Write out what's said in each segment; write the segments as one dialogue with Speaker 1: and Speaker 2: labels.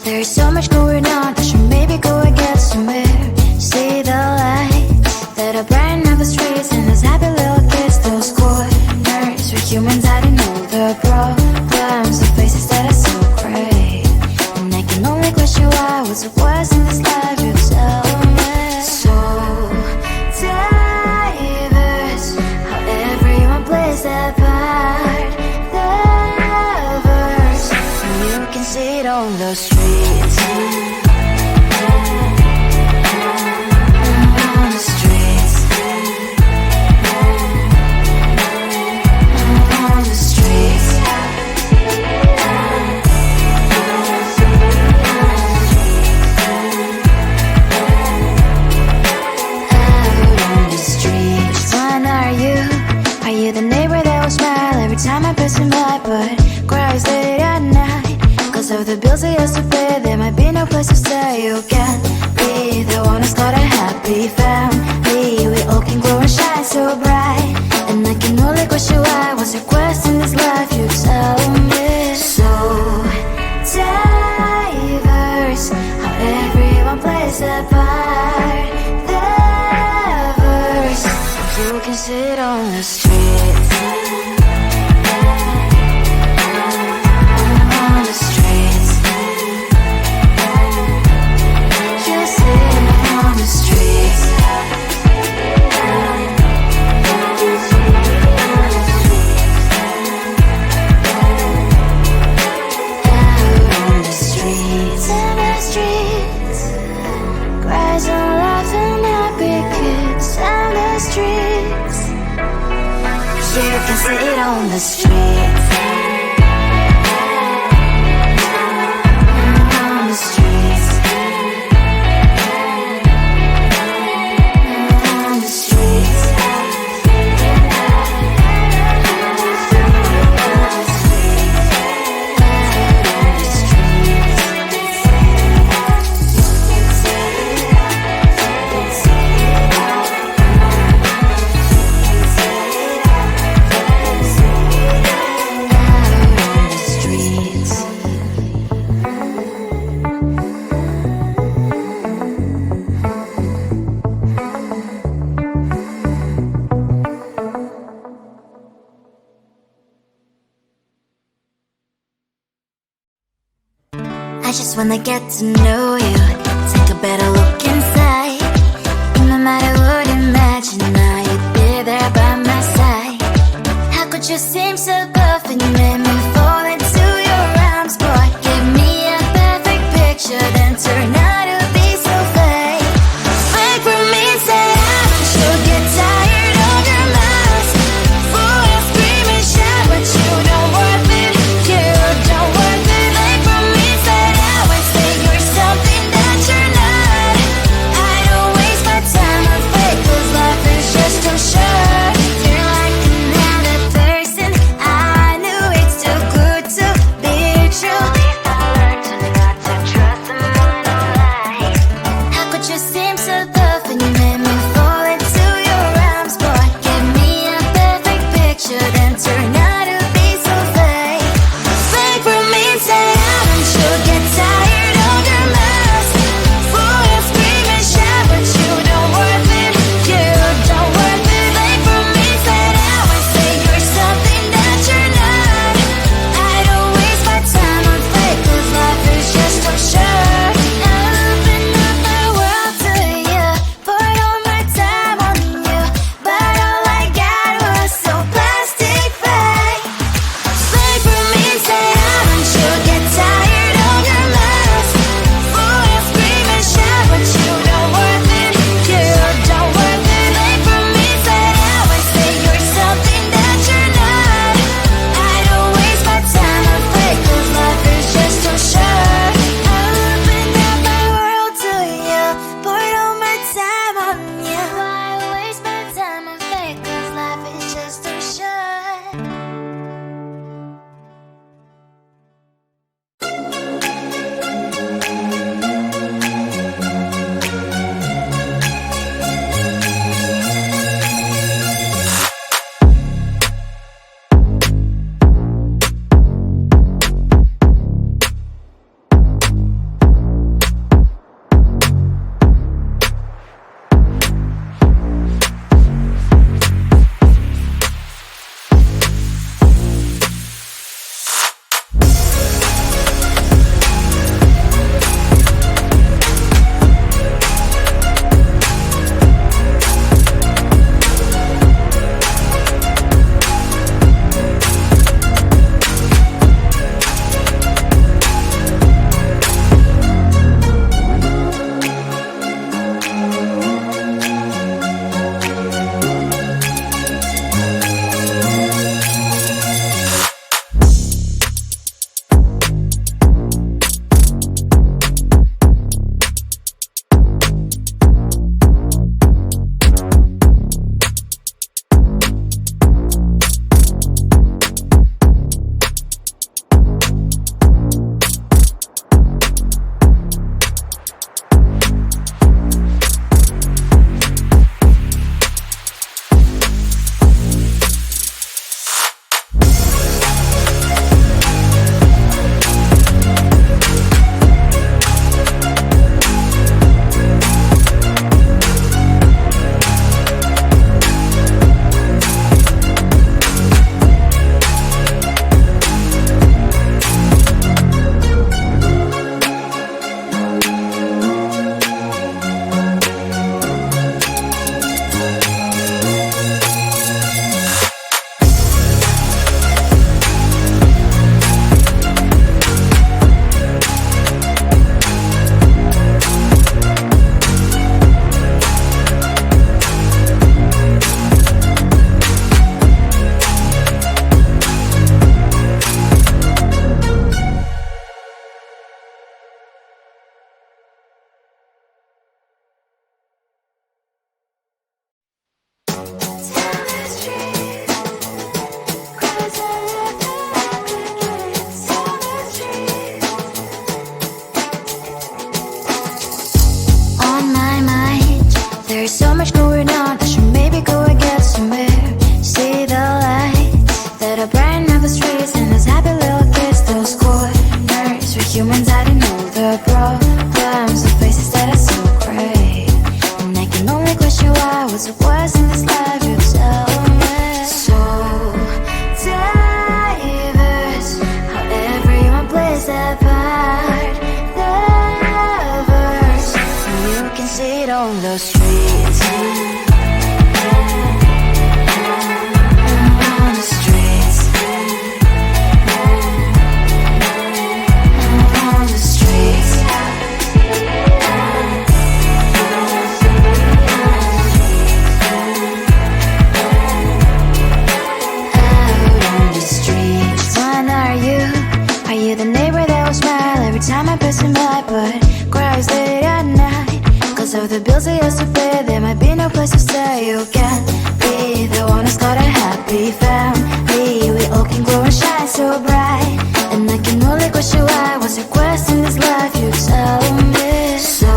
Speaker 1: There's so much going on, I should maybe go and get somewhere. See the lights that are brighten up the streets, and those happy little kids, those corners where humans hiding all the problems, the faces that are so gray. And I can only question why, what's the worst in this life, you tell me. So diverse, how everyone plays their part. The verse, and you can see it on the streets. Time I pass by, but cries late at night. Cause of the bills I used to pay, there might be no place to stay. You can be the one who's got a happy family. We all can glow and shine so bright. And I can only question why, what's your quest in this life, you tell me. So diverse, how everyone plays their part. The verse, you can sit on the streets. You can sit on the streets. On the streets. On the streets. I just wanna get to know you, take a better look inside. No matter what, imagine now you'd be there by my side. How could you seem so perfect, you made me fall into your arms, boy. Give me a perfect picture, then turn out to be so fake. Fake for me, say you'll get tired of your mouth. Full of scream and shout, but you don't worth it, you don't worth it. Fake for me, say you're something that you're not. I don't waste my time on fake, cause life is just too short. You're like another person, I knew it's too good to be true. At least I learned to not to trust someone who There's so much going on, I should maybe go and get some air. See the lights that are brighten up the streets, and those happy little kids, those corners where humans hiding all the problems, the faces that are so great. And I can only question why, what's the worst in this life, you tell me. So diverse, how everyone plays their part. The verse, and you can see it on the streets. On the streets. On the streets. Out on the streets. One, are you the neighbor that will smile every time I pass him by, but cries late at night? Cause of the bills he has to pay, there might be no place to stay. You can't be the one who's got a happy family. We all can glow and shine so bright, and I can only question why, what's your quest in this life, you tell me. So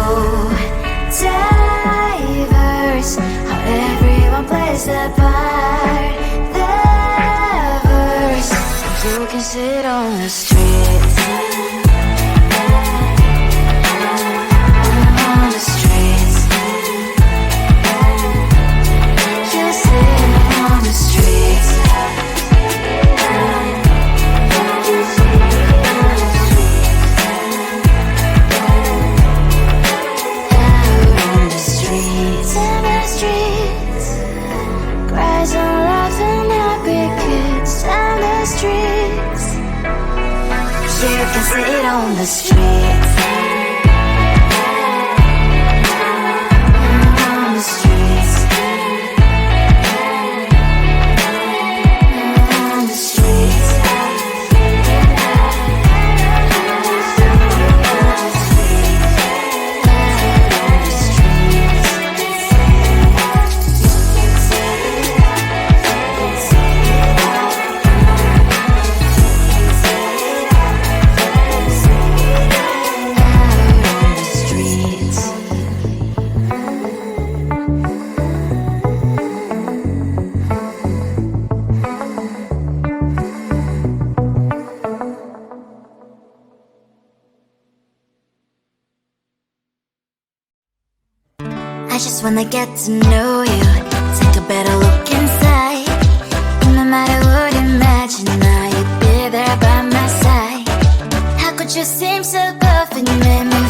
Speaker 1: diverse, how everyone plays their part. The verse, you can sit on the streets. On the streets. You sit on the streets. Out on the streets. In the streets. Cries and laughing happy kids. On the streets. You can see it on the streets. On the streets. On the streets. I just wanna get to know you, take a better look inside. No matter what, imagine now you'd be there by my side. How could you seem so good when you made me